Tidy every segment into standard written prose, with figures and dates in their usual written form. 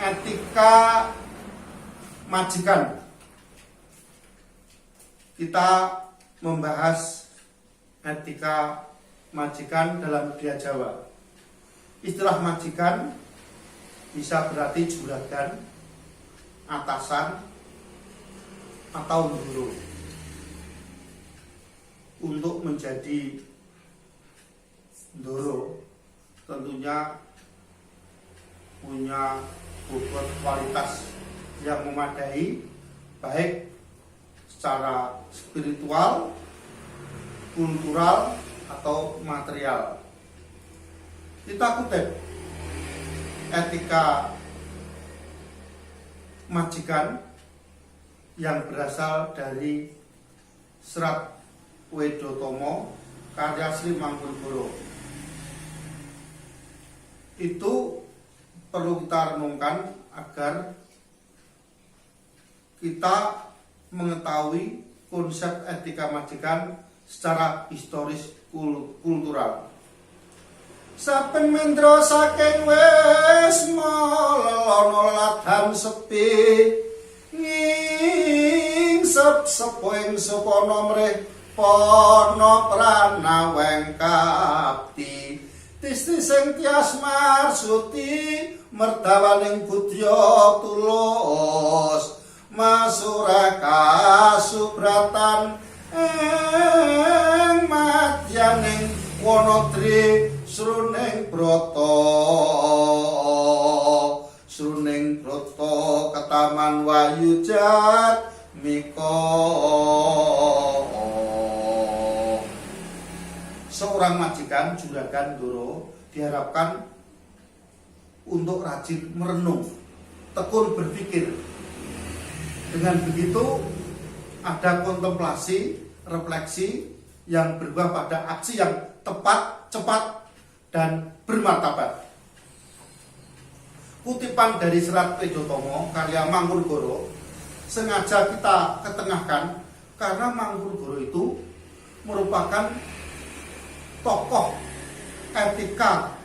etika majikan. Kita membahas etika majikan dalam budaya Jawa. Istilah majikan bisa berarti juragan, atasan, atau guru. Untuk menjadi ndoro tentunya punya bobot kualitas yang memadai, baik secara spiritual, kultural, atau material. Kita kutip etika majikan yang berasal dari Serat Wedotomo karya Sri Mangkunegoro. Itu perlu kita renungkan agar kita mengetahui konsep etika majikan secara historis kultural. Saben mendra saking wisma lelono ladang sepi ngingsep sepuing supana mrih pono pranaweng kapti tisti sing tias marsuti merdawaning budya tulus masuraka subratan ing madyaning wanadri sruning brata ketaman wayujat mika. Seorang majikan, juragan, ndoro diharapkan untuk rajin merenung, tekun berpikir. Dengan begitu ada kontemplasi, refleksi yang berbuah pada aksi yang tepat, cepat, dan bermartabat. Kutipan dari Serat Wedotomo karya Mangkunegoro sengaja kita ketengahkan karena Mangkunegoro itu merupakan tokoh etika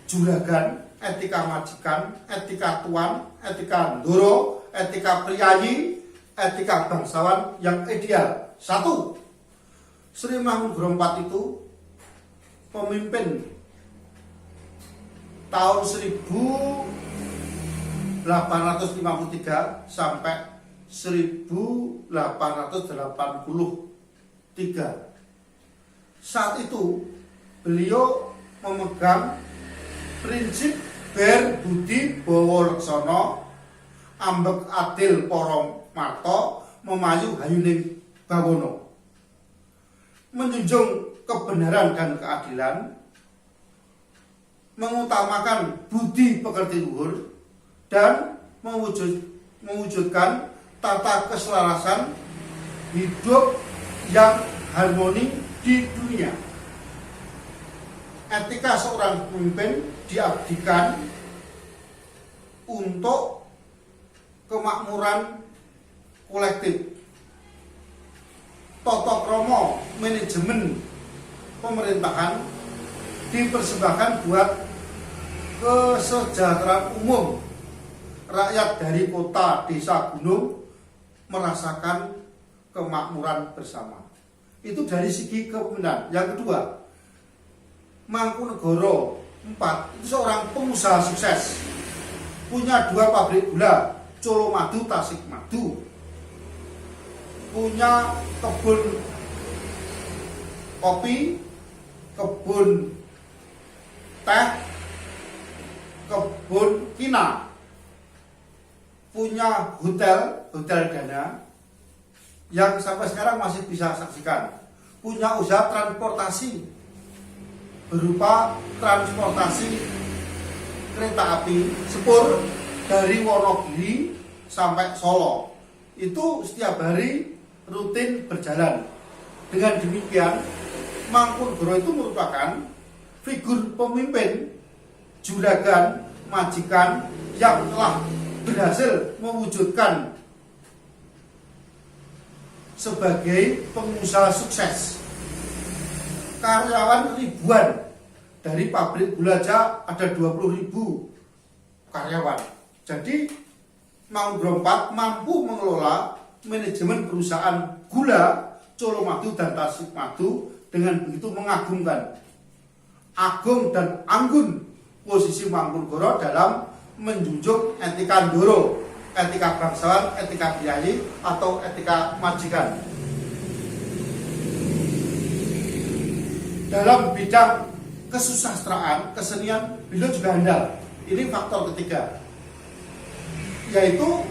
juragan, etika majikan, etika tuan, etika ndoro, etika priyayi, etika bangsawan yang ideal. Satu, Sri Mangkunegoro IV itu pemimpin tahun 1853 sampai 1883. Saat itu beliau memegang prinsip ber budi bawa leksana, ambek adil para marta, memayu hayuning bawana. Menjunjung kebenaran dan keadilan, mengutamakan budi pekerti luhur, dan mewujudkan tata keselarasan hidup yang harmoni di dunia. Etika seorang pemimpin diabdikan untuk kemakmuran kolektif. Tata krama manajemen pemerintahan dipersembahkan buat kesejahteraan umum. Rakyat dari kota, desa, gunung merasakan kemakmuran bersama. Itu dari segi kepemimpinan. Yang kedua, Mangkunegoro IV itu seorang pengusaha sukses. Punya 2 pabrik gula, Colomadu, Tasikmadu. Punya kebun kopi, kebun teh, kebun kina. Punya hotel Dana yang sampai sekarang masih bisa saksikan. Punya usaha transportasi berupa transportasi kereta api sepur dari Wonogiri sampai Solo. Itu setiap hari rutin berjalan. Dengan demikian, Mangkunegoro itu merupakan figur pemimpin, juragan, majikan yang telah berhasil mewujudkan sebagai pengusaha sukses. Karyawan ribuan, dari pabrik gula aja ada 20.000 karyawan. Jadi Mangunkusumo IV mampu mengelola manajemen perusahaan gula Colomadu dan Tasikmadu dengan begitu mengagumkan. Agung dan anggun posisi Mangkunegara dalam menjunjung etika ndoro, etika bangsawan, etika priyayi atau etika majikan. Dalam bidang kesusastraan, kesenian, beliau juga handal. Ini faktor ketiga, yaitu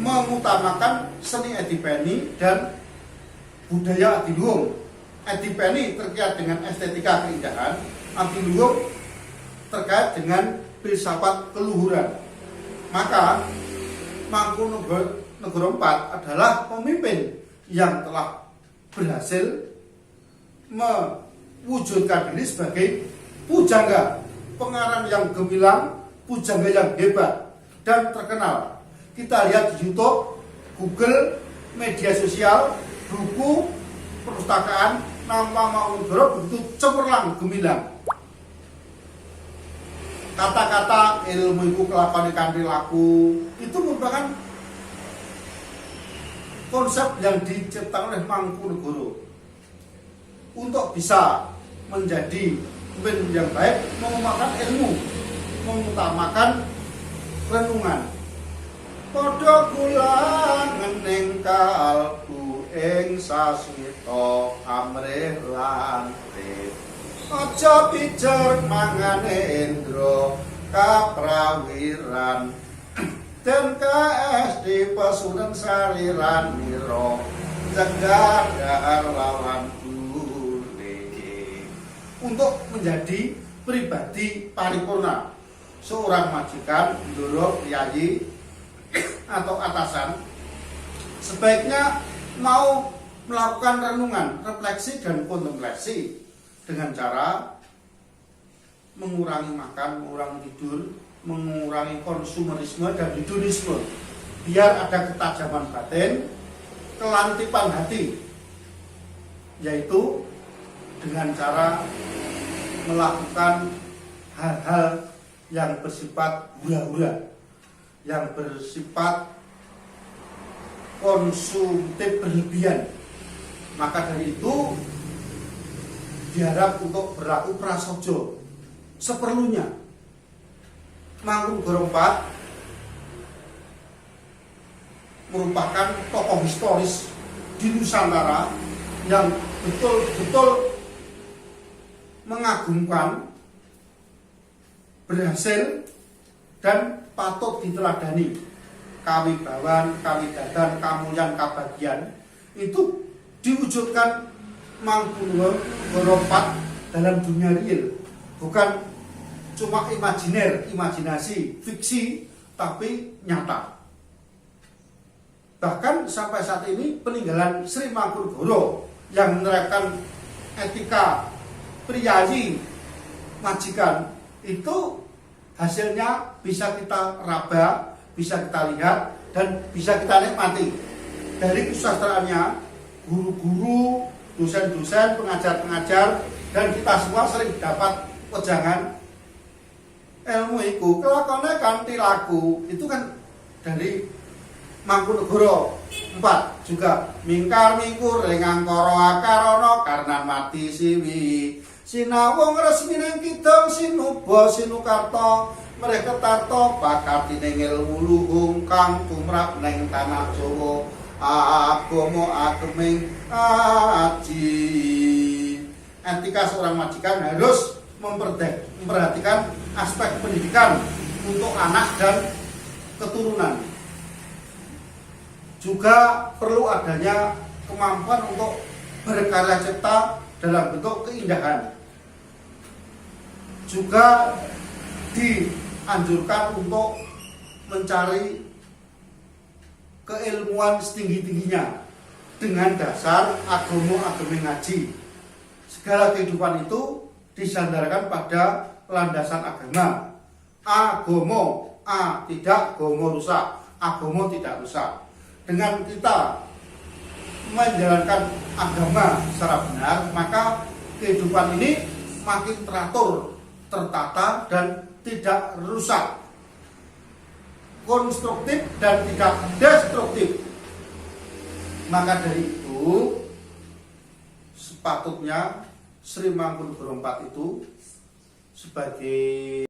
mengutamakan seni adipeni dan budaya adiluhung. Adipeni terkait dengan estetika keindahan, adiluhung terkait dengan filsafat keluhuran. Maka Mangkunegara IV adalah pemimpin yang telah berhasil mewujudkan diri sebagai pujangga, pengarang yang gemilang, pujangga yang hebat dan terkenal. Kita lihat di YouTube, Google, media sosial, buku, perpustakaan, nama Mangkunegara begitu cemerlang gemilang. Kata-kata ilmu iku kelakuan kanthi laku itu merupakan konsep yang diciptakan oleh Mangkunegara untuk bisa menjadi pemimpin yang baik, mengutamakan ilmu, mengutamakan renungan. Padha kula ngening kalbu ing sasmita amrih lantit. Aja pijar mangane Indra kaprawiran. Den KSD Pasuruan saliran mira cegah dahar lawan bule. Untuk menjadi pribadi paripurna, seorang majikan, ndoro, priyayi atau atasan sebaiknya mau melakukan renungan, refleksi dan kontemplasi dengan cara mengurangi makan, mengurangi tidur, mengurangi konsumerisme dan hedonisme, biar ada ketajaman batin, kelantipan hati, yaitu dengan cara melakukan hal-hal yang bersifat hura-hura, yang bersifat konsumtif berlebihan. Maka dari itu diharap untuk berlaku prasaja seperlunya. Mangkunegara IV merupakan tokoh historis di Nusantara yang betul-betul mengagumkan, berhasil dan patut diteladani. Kawibawan, kawidadan, kamulyan, kabagian itu diwujudkan Mangkunegara IV dalam dunia real, bukan cuma imajiner, imajinasi, fiksi, tapi nyata. Bahkan sampai saat ini peninggalan Sri Mangkunegara yang menerapkan etika priyayi majikan itu hasilnya bisa kita raba, bisa kita lihat dan bisa kita nikmati. Dari kesusastraannya, guru-guru, dosen-dosen, pengajar-pengajar, dan kita semua sering dapat wejangan ilmu iku kelakone kanthi laku. Itu kan dari Mangkunegara IV juga. Mingkar mingkur ing angkara akarana karna mati siwi. Sinawung resmining kidung sinuba sinukarta mereka tarta bakatine ilmu luhung kang tumrap ning tanah Jawa. Agama ageming aji. Etika seorang majikan harus memperhatikan aspek pendidikan untuk anak dan keturunan. Juga perlu adanya kemampuan untuk berkarya cipta dalam bentuk keindahan. Juga dianjurkan untuk mencari keilmuan setinggi-tingginya dengan dasar agama ngaji. Segala kehidupan itu disandarkan pada landasan agama. Agama, tidak gomo rusak, agama tidak rusak. Dengan kita menjalankan agama secara benar, maka kehidupan ini makin teratur, tertata dan tidak rusak. konstruktif dan tidak destruktif. Maka dari itu sepatutnya Sri Mangkunegoro IV itu sebagai